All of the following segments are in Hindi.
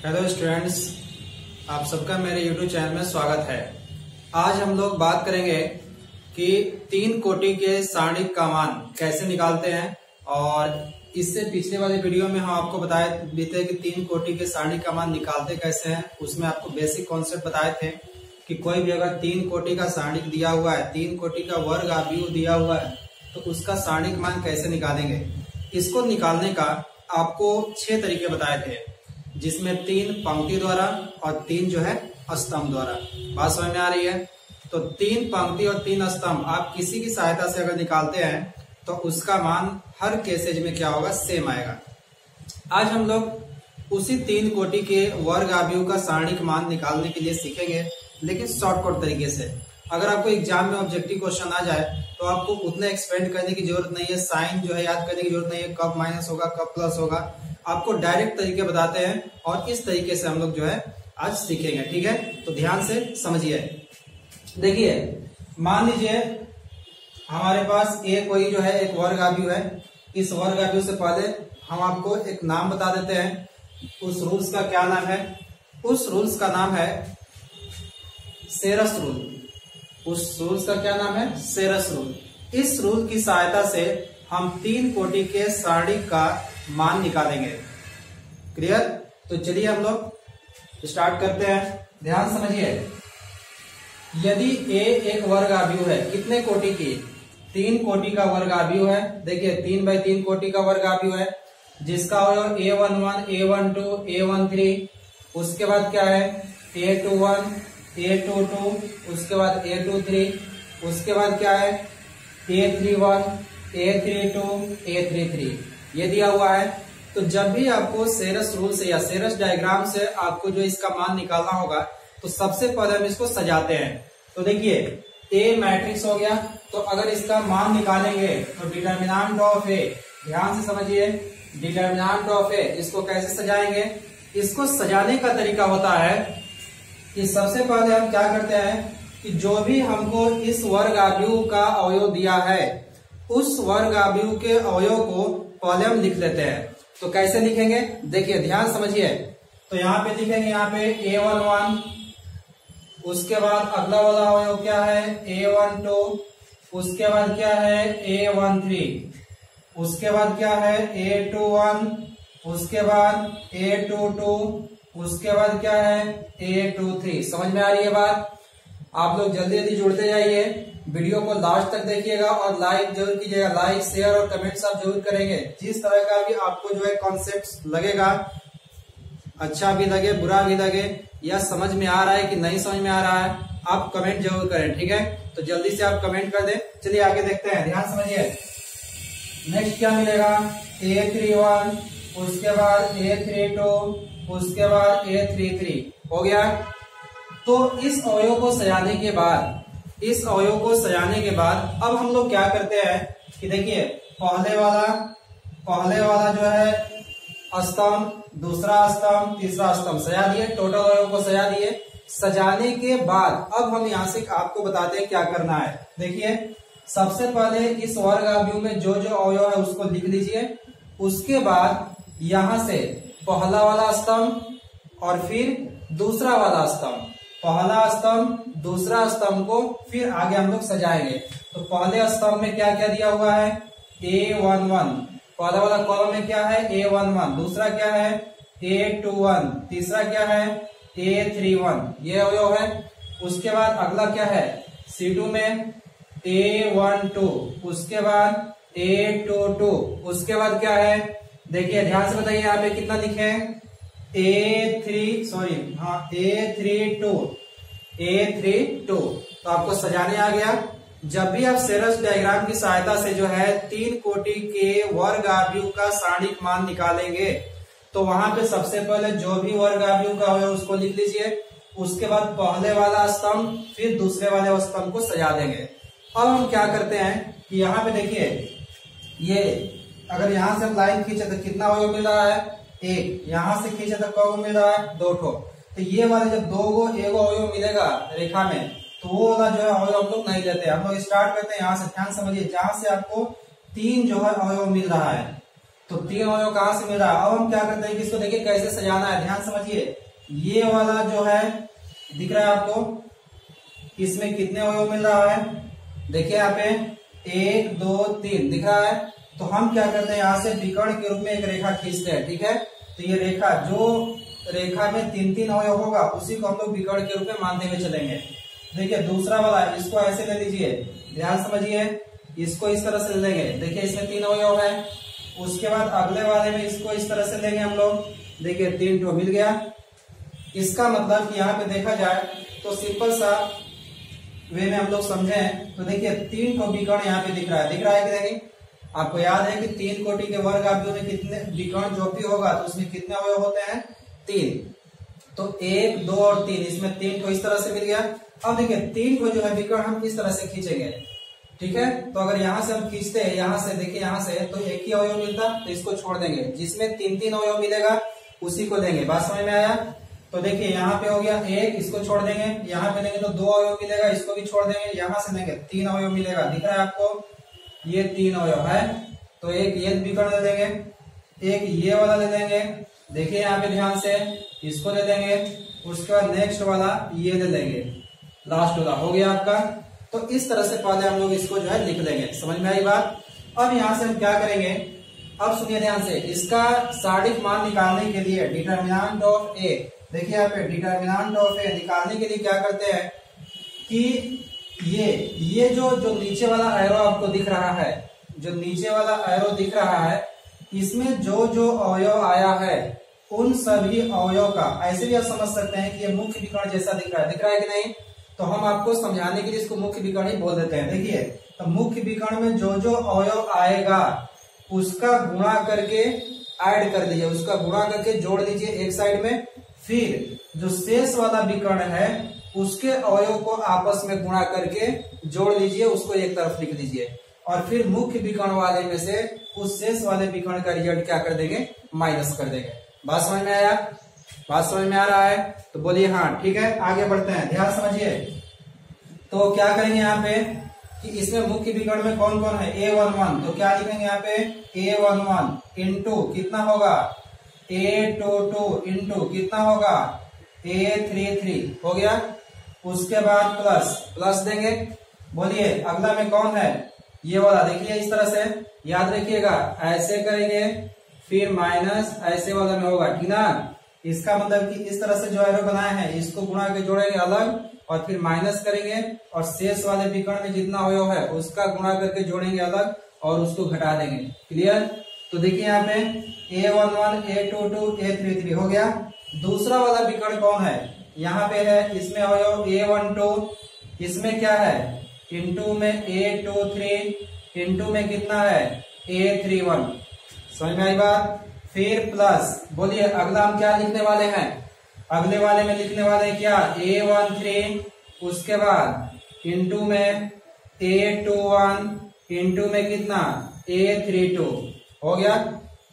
हेलो स्टूडेंट्स, आप सबका मेरे YouTube चैनल में स्वागत है। आज हम लोग बात करेंगे कि तीन कोटि के सारणिक का मान कैसे निकालते हैं। और इससे पिछले वाले वीडियो में हम आपको बताए भी थे कि तीन कोटि के सारणिक का मान निकालते कैसे हैं। उसमें आपको बेसिक कॉन्सेप्ट बताए थे कि कोई भी अगर तीन कोटि का सारणिक दिया हुआ है, तीन कोटि का वर्ग आव्यूह दिया हुआ है, तो उसका सारणिक मान कैसे निकालेंगे। इसको निकालने का आपको 6 तरीके बताए थे, जिसमें 3 पंक्ति द्वारा और 3 जो है स्तंभ द्वारा। बात समझ में आ रही है? तो 3 पंक्ति और 3 स्तंभ आप किसी की सहायता से अगर निकालते हैं तो उसका मान हर केसेज में क्या होगा, सेम आएगा। आज हम लोग उसी 3 कोटि के वर्ग आव्यूह का सारणिक मान निकालने के लिए सीखेंगे, लेकिन शॉर्टकट तरीके से। अगर आपको एग्जाम में ऑब्जेक्टिव क्वेश्चन आ जाए तो आपको उतना एक्सपेंड करने की जरूरत नहीं है, साइन जो है याद करने की जरूरत नहीं है, कब माइनस होगा कब प्लस होगा। आपको डायरेक्ट तरीके बताते हैं और इस तरीके से हम लोग जो है आज सीखेंगे। ठीक है, तो ध्यान से समझिए। देखिए, मान लीजिए हमारे पास कोई जो है एक वर्ग आव्यूह है। इस वर्ग आव्यूह से पहले हम आपको एक नाम बता देते हैं। उस रूल्स का क्या नाम है? उस रूल्स का नाम है सेरस रूल। उस रूल्स का क्या नाम है? सेरस रूल। इस रूल की सहायता से हम 3 कोटि के सारणिक का मान निकालेंगे। क्लियर? तो चलिए हम लोग स्टार्ट करते हैं। ध्यान समझिए, यदि ए एक वर्ग आव्यूह है, कितने कोटि की? 3 कोटि का वर्ग आव्यूह है। देखिए 3 बाई 3 कोटि का वर्ग आव्यूह है, जिसका अवयव A11, A12, A13। उसके बाद क्या है? A21, A22, उसके बाद A23, उसके बाद क्या है? A31, A32, A33। ये दिया हुआ है। तो जब भी आपको सेरस रूल से या सेरस डायग्राम से आपको जो इसका मान निकालना होगा, तो सबसे पहले हम इसको सजाते हैं। तो देखिए, ए मैट्रिक्स हो गया, तो अगर इसका मान निकालेंगे तो डिटर्मिनेंट ऑफ ए, ध्यान से समझिए, डिटर्मिनेंट ऑफ ए, इसको कैसे सजाएंगे? इसको सजाने का तरीका होता है कि सबसे पहले हम क्या करते हैं कि जो भी हमको इस वर्ग आव्यूह का अवयव दिया है, उस वर्ग आव्यूह के अवयव को पहले हम लिख लेते हैं। तो कैसे लिखेंगे? देखिए ध्यान समझिए। तो यहाँ पे लिखेंगे, यहाँ पे A11, उसके बाद अगला वाला अवयव क्या है? A12, उसके बाद क्या है? A13, उसके बाद क्या है? A21, उसके बाद A22, उसके बाद क्या है? A23। समझ में आ रही है बात? आप लोग जल्दी जल्दी जुड़ते जाइए, वीडियो को लास्ट तक देखिएगा और लाइक जरूर कीजिएगा। लाइक, शेयर और कमेंट्स आप जरूर करेंगे। जिस तरह का भी आपको जो है कॉन्सेप्ट लगेगा, अच्छा भी लगे बुरा भी लगे, या समझ में आ रहा है कि नहीं समझ में आ रहा है, आप कमेंट जरूर करें। ठीक है, तो जल्दी से आप कमेंट कर दें। चलिए आगे देखते हैं, ध्यान समझिए। नेक्स्ट क्या मिलेगा? A31, उसके बाद A32, उसके बाद A33। हो गया। तो इस अवयव को सजाने के बाद, इस अवयव को सजाने के बाद अब हम लोग क्या करते हैं कि देखिए, पहले वाला जो है स्तंभ, दूसरा स्तंभ, तीसरा स्तंभ सजा दिए, टोटल अवयव को सजा दिए। सजाने के बाद अब हम यहाँ से आपको बताते हैं क्या करना है। देखिए, सबसे पहले इस वर्ग आव्यूह में जो जो अवयव है उसको लिख लीजिए। उसके बाद यहां से पहला वाला स्तंभ और फिर दूसरा वाला स्तंभ, पहला स्तंभ दूसरा स्तंभ को फिर आगे हम लोग सजाएंगे। तो पहले स्तंभ में क्या क्या दिया हुआ है? A11, पहला वाला कॉलम में क्या है? A11, दूसरा क्या है? A21, तीसरा क्या है? A31, ये अवयव है। उसके बाद अगला क्या है? C2 में A12, उसके बाद A22, उसके बाद क्या है? देखिए ध्यान से बताइए, यहाँ पे कितना लिखे हैं? A32। तो आपको सजाने आ गया। जब भी आप सेरस डायग्राम की सहायता से जो है 3 कोटि के वर्ग आव्यूह का सारणिक मान निकालेंगे, तो वहां पे सबसे पहले जो भी वर्ग आव्यूह का है उसको लिख लीजिए। उसके बाद पहले वाला स्तंभ फिर दूसरे वाले स्तंभ को सजा देंगे। अब हम क्या करते हैं कि यहाँ पे देखिए, ये अगर यहाँ से हम लाइन खींचे तो कितना अवयव मिल रहा है? 1। यहाँ से खींचे तो कौ मिल रहा है? 2 ठो। तो ये वाले जब 2 गो एगो अवयव मिलेगा रेखा में, तो वो वाला जो है अवयव हम लोग नहीं लेते। हम लोग स्टार्ट करते हैं यहाँ से। ध्यान समझिए, जहां से आपको 3 जो है अवयव मिल रहा है, तो 3 अवयव कहां से मिल रहा है। अब हम क्या करते हैं कि इसको देखिए कैसे सजाना है, ध्यान समझिए। ये वाला जो है दिख रहा है आपको, इसमें कितने अवयव मिल रहा है, देखिए यहाँ पे 1 2 3 दिख रहा है। तो हम क्या करते हैं, यहाँ से विकर्ण के रूप में एक रेखा खींचते हैं, ठीक है। तो ये रेखा, जो रेखा में 3 अवयव होगा उसी को हम लोग विकर्ण के रूप में मानते हुए चलेंगे। देखिए दूसरा वाला, इसको ऐसे ले लीजिए, ध्यान समझिए, इसको इस तरह से ले लेंगे। देखिए इसमें 3 अवयव है। उसके बाद अगले वाले में इसको इस तरह से लेंगे हम लोग, देखिए 3 ठो मिल गया। इसका मतलब कि यहाँ पे देखा जाए तो सिंपल सा वे में हम लोग समझें तो देखिए 3 ठो विकर्ण यहाँ पे दिख रहा है कि नहीं। आपको याद है कि 3 कोटि के वर्ग आव्यूह में कितने विकर्ण जो भी होगा तो उसमें कितने अवयव होते हैं, 3। तो 1 2 और 3, इसमें 3 ठो इस तरह से मिल गया। अब देखिए 3 ठो जो है विकर्ण हम इस तरह से खींचेंगे, ठीक है। तो अगर यहाँ से हम खींचते हैं, यहाँ से देखिए, यहाँ से तो एक ही अवयव मिलता, तो इसको छोड़ देंगे। जिसमें 3 अवयव मिलेगा उसी को देंगे। बात समझ में आया। तो देखिए यहाँ पे हो गया 1, इसको छोड़ देंगे। यहाँ पे देंगे तो 2 अवयव मिलेगा, इसको भी छोड़ देंगे। यहाँ से देंगे 3 अवयव मिलेगा, दिख रहा है आपको, ये 3 अवयव है। तो एक ये विकर्ण ले देंगे, एक ये वाला ले देंगे, देखिए यहाँ पे ध्यान से, इसको ले देंगे। उसके बाद नेक्स्ट वाला ये ले लेंगे, लास्ट वाला हो गया आपका। तो इस तरह से पहले हम लोग इसको जो है लिख लेंगे। समझ में आई बात। अब यहाँ से हम क्या करेंगे, अब सुनिए ध्यान से, इसका सारणिक मान निकालने के लिए डिटर्मिनेंट ऑफ ए, देखिए यहाँ पे डिटर्मिनेंट ऑफ ए निकालने के लिए क्या करते हैं कि ये जो नीचे वाला एरो आपको दिख रहा है, जो नीचे वाला एरो दिख रहा है, इसमें जो अवयव आया है उन सभी अवयव का, ऐसे भी आप समझ सकते हैं कि ये मुख्य विकर्ण जैसा दिख रहा है कि नहीं। तो हम आपको समझाने के लिए इसको मुख्य विकर्ण ही बोल देते हैं। देखिए तो मुख्य विकर्ण में जो अवयव आएगा उसका गुणा करके ऐड कर दीजिए, उसका गुणा करके जोड़ दीजिए एक साइड में। फिर जो शेष वाला विकर्ण है उसके अवयव को आपस में गुणा करके जोड़ लीजिए, उसको एक तरफ लिख दीजिए। और फिर मुख्य विकर्ण वाले में से उस शेष वाले विकर्ण का रिजल्ट क्या कर देंगे, माइनस कर देंगे। बात समझ में आया, बात समझ में आ रहा है तो बोलिए हाँ, ठीक है। आगे बढ़ते हैं, ध्यान समझिए। तो क्या करेंगे यहाँ पे कि इसमें मुख्य विकर्ण में कौन कौन है, A11, तो क्या लिखेंगे यहाँ पे A11 इंटू कितना होगा, A22 इंटू कितना होगा, A33 हो गया। उसके बाद प्लस देंगे। बोलिए अगला में कौन है, ये वाला, देखिए इस तरह से याद रखिएगा, ऐसे करेंगे फिर माइनस ऐसे वाला में होगा, ठीक ना। इसका मतलब कि इस तरह से जो एरो बनाए हैं इसको गुणा के जोड़ेंगे अलग और फिर माइनस करेंगे और शेष वाले विकर्ण में जितना अवयव है उसका गुणा करके जोड़ेंगे अलग और उसको घटा देंगे। क्लियर। तो देखिए यहाँ पे A11 A22 A33 हो गया। दूसरा वाला विकर्ण कौन है, यहाँ पे है, इसमें अवयव A12, इसमें क्या है इंटू में A23, इंटू में कितना है A31। समझ में आई बात। फिर प्लस, बोलिए अगला हम क्या लिखने वाले हैं, अगले वाले में लिखने वाले हैं क्या A13, उसके बाद इंटू में A21, इंटू में कितना A32 हो गया।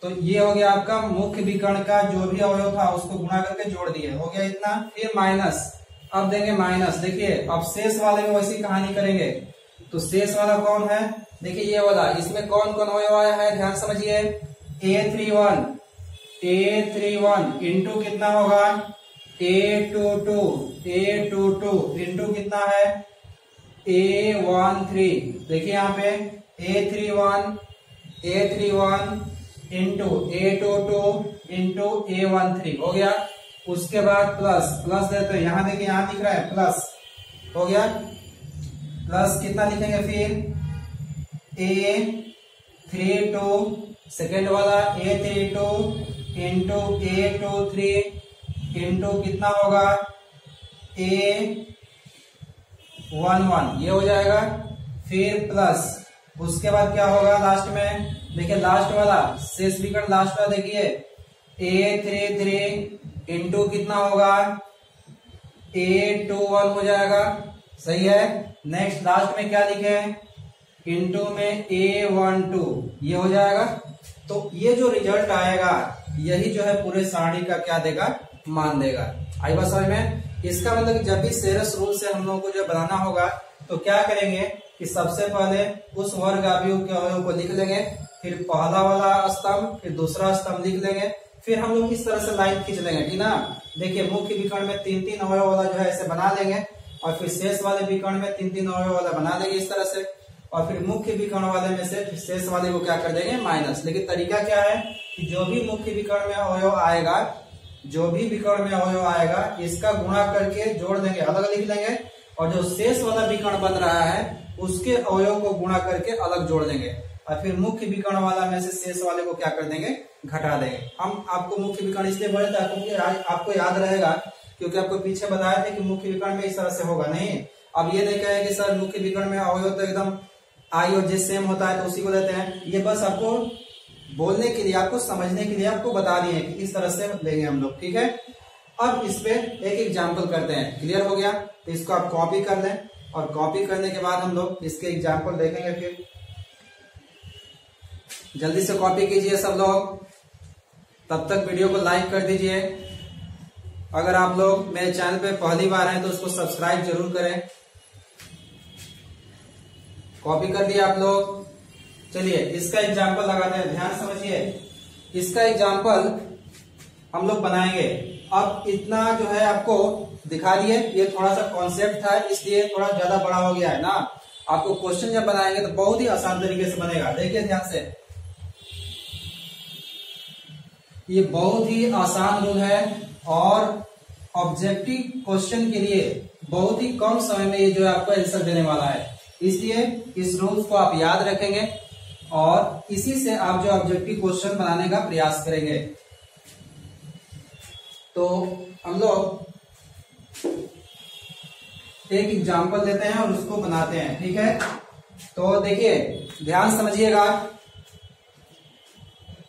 तो ये हो गया आपका मुख्य विकर्ण का जो भी अवयव था उसको गुणा करके जोड़ दिए, हो गया इतना। फिर माइनस, अब देंगे माइनस। देखिए अब शेष वाले में वैसी कहानी करेंगे। तो शेष वाला कौन है, देखिए ये वाला, इसमें कौन कौन अवयव आया है, ध्यान समझिए। A31 इंटू कितना होगा A22 इंटू कितना है A13। देखिए यहाँ पे A31 into A22 into A13 हो गया। उसके बाद प्लस देते हैं, यहाँ देखिए यहाँ दिख रहा है प्लस, हो गया। प्लस कितना लिखेंगे फिर A32 सेकेंड वाला A32 इंटू A23 इंटू कितना होगा A11, ये हो जाएगा। फिर प्लस, उसके बाद क्या होगा लास्ट में, देखिए लास्ट वाला शेष विकर्ण लास्ट वाला देखिए A33 इंटू कितना होगा A21 हो जाएगा, सही है। नेक्स्ट लास्ट में क्या लिखे इंटू में A12, ये हो जाएगा। तो ये जो रिजल्ट आएगा यही जो है पूरे सारणी का क्या देगा, मान देगा। आई बात समझ में। इसका मतलब जब भी सेरस रूल से हम लोगों को जो बनाना होगा तो क्या करेंगे कि सबसे पहले उस वर्ग आव्यूह के अवयव को लिख लेंगे, फिर पहला वाला स्तंभ, फिर दूसरा स्तंभ लिख लेंगे, फिर हम लोग इस तरह से लाइन खींच लेंगे, ठीक ना। देखिए मुख्य विकर्ण में 3-3 अवयव वाला जो है ऐसे बना लेंगे, और फिर शेष वाले विकर्ण में 3-3 अवयव वाला बना लेंगे इस तरह से, और फिर मुख्य विकर्ण वाले में से शेष वाले को क्या कर देंगे, माइनस। लेकिन तरीका क्या है कि जो भी मुख्य विकर्ण में अवयव आएगा, जो भी विकर्ण में अवयव आएगा, इसका गुणा करके जोड़ देंगे, अलग लिख लेंगे, और जो शेष वाला विकर्ण बन रहा है उसके अवयव को गुणा करके अलग जोड़ देंगे, और फिर मुख्य विकर्ण वाला में से शेष वाले को क्या कर देंगे, घटा देंगे। हम आपको मुख्य विकर्ण इसलिए बोले थे क्योंकि आपको याद रहेगा, क्योंकि आपको पीछे बताया था कि मुख्य विकर्ण में इस तरह से होगा नहीं। अब ये नहीं कहे कि सर मुख्य विकर्ण में अवयव तो एकदम आई और जे सेम होता है तो उसी को लेते हैं, ये बस आपको बोलने के लिए, आपको समझने के लिए आपको बता दिए कि इस तरह से लेंगे हम लोग, ठीक है। अब इस पे एक एग्जाम्पल करते हैं, क्लियर हो गया। तो इसको आप कॉपी कर लें, और कॉपी करने के बाद हम लोग इसके एग्जाम्पल देखेंगे। फिर जल्दी से कॉपी कीजिए सब लोग, तब तक वीडियो को लाइक कर दीजिए। अगर आप लोग मेरे चैनल पे पहली बार हैं तो उसको सब्सक्राइब जरूर करें। कॉपी कर दिया आप लोग। चलिए इसका एग्जाम्पल लगाते हैं, ध्यान समझिए। इसका एग्जाम्पल हम लोग बनाएंगे। अब इतना जो है आपको दिखा दिए, ये थोड़ा सा कॉन्सेप्ट था इसलिए थोड़ा ज्यादा बड़ा हो गया है ना। आपको क्वेश्चन जब बनाएंगे तो बहुत ही आसान तरीके से बनेगा। देखिए ध्यान से, ये बहुत ही आसान रूल है, और ऑब्जेक्टिव क्वेश्चन के लिए बहुत ही कम समय में ये जो है आपको आंसर देने वाला है। इसलिए इस रूल्स को आप याद रखेंगे और इसी से आप जो ऑब्जेक्टिव क्वेश्चन बनाने का प्रयास करेंगे। तो हम लोग एक एग्जाम्पल लेते हैं और उसको बनाते हैं, ठीक है। तो देखिए ध्यान समझिएगा,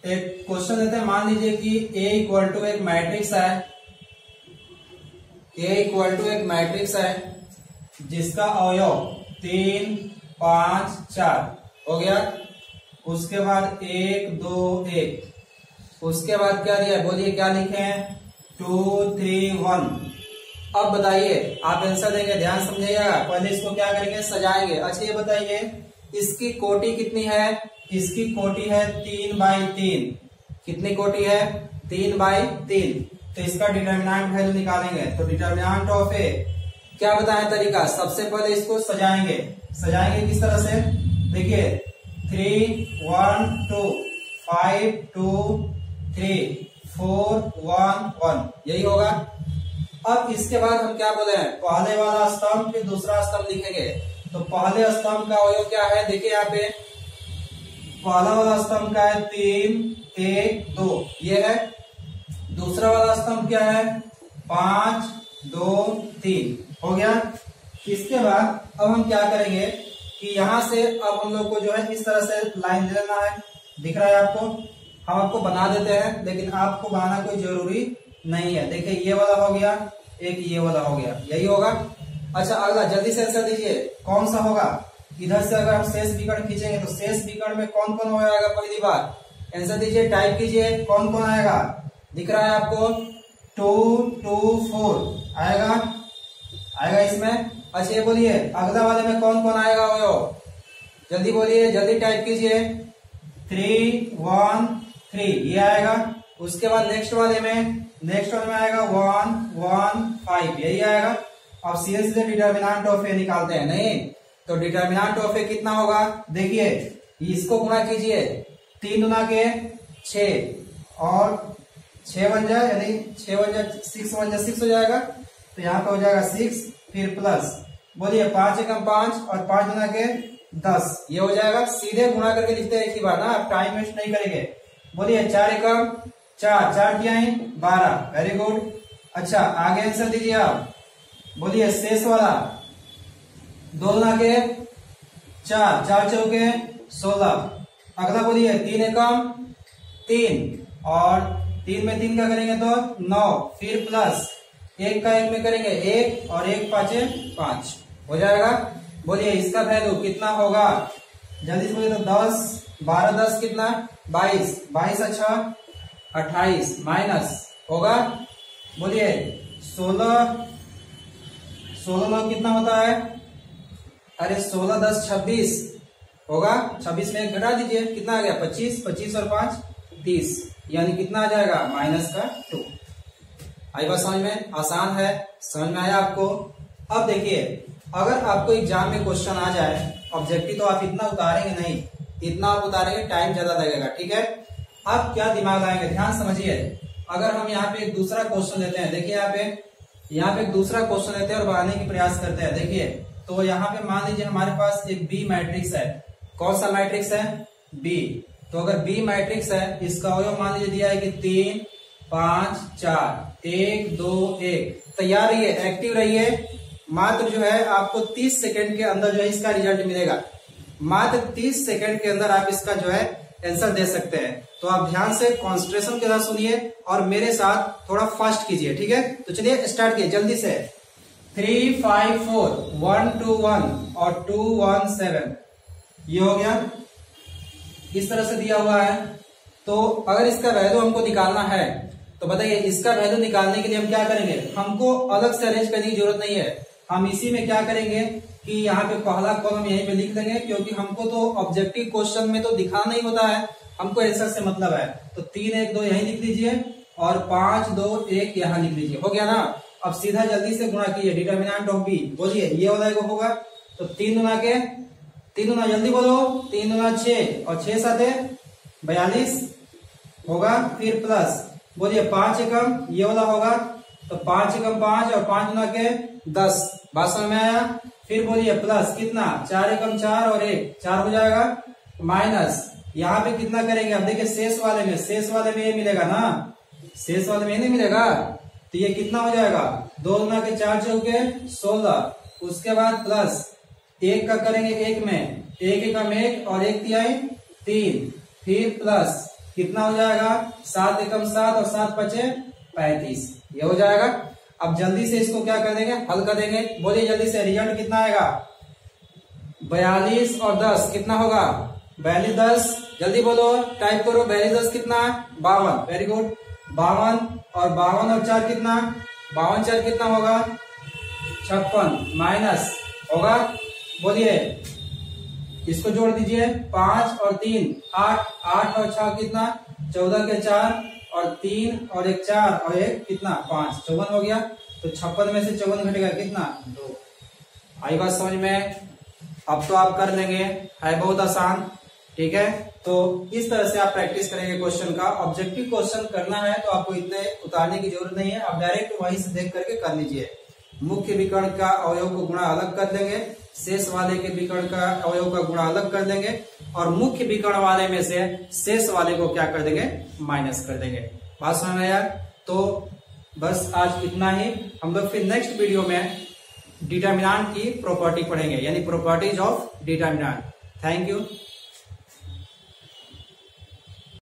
एक क्वेश्चन लेते हैं। मान लीजिए कि A इक्वल टू एक मैट्रिक्स है, A इक्वल टू एक मैट्रिक्स है जिसका अवयव 3, 5, 4 हो गया। उसके बाद 1, 2, 1, उसके बाद क्या दिया, बोलिए क्या लिखे हैं, 2, 3, 1। अब बताइए, आप आंसर देंगे, ध्यान समझिएगा। पहले इसको क्या करेंगे, सजाएंगे। अच्छा ये बताइए इसकी कोटि कितनी है, इसकी कोटि है 3/3। कितनी कोटि है, 3/3। तो इसका डिटर्मिनेंट वैल्यू निकालेंगे। तो डिटर्मिनेंट ऑफ ए क्या बताया तरीका, सबसे पहले इसको सजाएंगे। सजाएंगे किस तरह से, देखिए 3, 1, 2, 5, 2, 3, 4, 1, 1, यही होगा। अब इसके बाद हम क्या बोले हैं, पहले वाला स्तंभ फिर दूसरा स्तंभ लिखेंगे। तो पहले स्तंभ का अवयव क्या है, देखिए यहाँ पे पहला वाला स्तंभ का है 3, 1, 2, ये है। दूसरा वाला स्तंभ क्या है, 5, 2, 3, हो गया। इसके बाद अब हम क्या करेंगे कि यहां से अब हम लोग को जो है इस तरह से लाइन ले लेना है। दिख रहा है आपको, हम आपको बना देते हैं, लेकिन आपको बनाना कोई जरूरी नहीं है। देखिए ये वाला हो गया, एक ये वाला हो गया, यही होगा। अच्छा अगला जल्दी से आंसर दीजिए, कौन सा होगा। इधर से अगर हम शेष विकर्ण खींचेंगे तो शेष विकर्ण में कौन कौन आएगा, पहली बार आंसर दीजिए, टाइप कीजिए, कौन कौन आएगा। दिख रहा है आपको 2, 2, 4 आएगा, आएगा इसमें। अच्छा ये बोलिए अगला वाले में कौन कौन आएगा अवयव, जल्दी बोलिए, जल्दी टाइप कीजिए। 3, 1, 3 ये आएगा। उसके बाद नेक्स्ट वाले में आएगा 1, 1, 5 यही आएगा। अब सीधे सीधे डिटर्मिनेंट ऑफ ए निकालते हैं, नहीं तो डिटर्मिनेंट ऑफ ए कितना होगा, देखिए इसको गुणा कीजिए, 3 गुना के 6 और 6 बन जाए, यानी 6 बन जाए, 6 हो जाएगा। तो यहाँ पे हो जाएगा 6, फिर प्लस बोलिए 5 एकम 5 और 5 गुना के 10 ये हो जाएगा। सीधे गुणा करके लिखते हैं एक ही बार ना, आप टाइम वेस्ट नहीं करेंगे। बोलिए 4 एकम 4, 4 किया 12, वेरी गुड। अच्छा आगे आंसर दीजिए आप, बोलिए शेष वाला 2 गुना के 4, 4 चौके 16। अगला बोलिए 3 एकम 3 और 3 में 3 का करेंगे तो 9, फिर प्लस 1 का 1 में करेंगे 1 और 1 5 5 हो जाएगा। बोलिए इसका वैल्यू कितना होगा, जल्दी से बोलिए। तो 10, 12, 10 कितना 22, 22 अच्छा 28 माइनस होगा। बोलिए 16 9 कितना होता है, अरे 16 10 26, होगा 26 में 1 घटा दीजिए, कितना आ गया 25, 25 और 5 30, यानी कितना आ जाएगा -2। आई बात समझ में? आसान है, समझ में आया आपको? अब देखिए, अगर आपको एग्जाम में क्वेश्चन आ जाए ऑब्जेक्टिव, तो आप इतना उतारेंगे नहीं, इतना आप उतारेंगे टाइम ज्यादा लगेगा, ठीक है? आप क्या दिमाग लगाएंगे, ध्यान समझिए। अगर हम यहाँ पे एक दूसरा क्वेश्चन लेते हैं, देखिए यहाँ पे एक दूसरा क्वेश्चन लेते हैं और बनाने की प्रयास करते हैं। देखिए, तो यहाँ पे मान लीजिए हमारे पास एक बी मैट्रिक्स है। कौन सा मैट्रिक्स है? बी। तो अगर बी मैट्रिक्स है, इसका अवयव मान लीजिए दिया है कि 3 5 4 1 2 1। तैयार रहिए, एक्टिव रहिए। मात्र जो है आपको 30 सेकंड के अंदर जो है इसका रिजल्ट मिलेगा। मात्र 30 सेकंड के अंदर आप इसका जो है आंसर दे सकते हैं। तो आप ध्यान से कॉन्सेंट्रेशन के साथ सुनिए और मेरे साथ थोड़ा फास्ट कीजिए, ठीक है? तो चलिए स्टार्ट कीजिए जल्दी से। 3 5 4 1 2 1 और 2 1 7, ये हो गया। इस तरह से दिया हुआ है। तो अगर इसका वैल्यू हमको निकालना है, तो बताइए इसका वैल्यू निकालने के लिए हम क्या करेंगे? हमको अलग से अरेंज करने की जरूरत नहीं है। हम इसी में क्या करेंगे कि यहाँ पे पहला कॉलम यहीं पे लिख देंगे, क्योंकि हमको तो ऑब्जेक्टिव क्वेश्चन में तो दिखाना ही होता है, हमको आंसर से मतलब है। तो 3 1 2 यहीं लिख दीजिए और 5 2 1 यहाँ लिख दीजिए। हो गया ना? अब सीधा जल्दी से गुणा कीजिए, डिटर्मिनेंट ऑफ बी। बोलिए, ये वाला को होगा तो 3 गुना जल्दी बोलो, 3 गुना 6 और 6 7 42 होगा। फिर प्लस, बोलिए 5 एकम, ये वाला होगा तो 5 एकम 5 और 5 गुना के 10। बात समझ में आया? फिर बोलिए प्लस कितना, 4 एकम 4 और 1 4 हो जाएगा। माइनस यहाँ पे कितना करेंगे? अब देखिए शेष वाले में ये मिलेगा ना, शेष वाले में ये नहीं मिलेगा, तो ये कितना हो जाएगा? 2 गुना के 4 चौके 16। उसके बाद प्लस 1 का करेंगे 1 में, 1 एकम 1 और 1 तिहाई 3। फिर प्लस कितना हो जाएगा? 7 एकम 7 और 7 पचे 35, ये हो जाएगा। अब जल्दी से इसको क्या कर देंगे? हल कर देंगे। बोलिए जल्दी से, रिजल्ट कितना आएगा? 42 और 10 कितना होगा? 42 10, जल्दी बोलो, टाइप करो। 42 10 कितना? 52। Very good. 52 और 4 कितना? 52 4 कितना होगा? 56। माइनस होगा, बोलिए इसको जोड़ दीजिए, 5 और 3 8, 8 और 6 कितना? 14 के 4 और 3 और 1 4 और 1 कितना? 5, 54 हो गया। तो 56 में से 54 घटेगा कितना? 2। आई बात समझ में? अब तो आप कर लेंगे, है बहुत आसान, ठीक है? तो इस तरह से आप प्रैक्टिस करेंगे क्वेश्चन का। ऑब्जेक्टिव क्वेश्चन करना है तो आपको इतने उतारने की जरूरत नहीं है, आप डायरेक्ट वहीं से देख करके कर लीजिए। मुख्य विकर्ण का अवयव को गुणा अलग कर देंगे, शेष वाले के विकर्ण का अवयव का गुणा अलग कर देंगे, और मुख्य विकर्ण वाले में से शेष वाले को क्या कर देंगे? माइनस कर देंगे। बात समझ में यार? तो बस आज इतना ही। हम लोग फिर नेक्स्ट वीडियो में डिटर्मिनेंट की प्रॉपर्टी पढ़ेंगे, यानी properties of determinant. Thank you.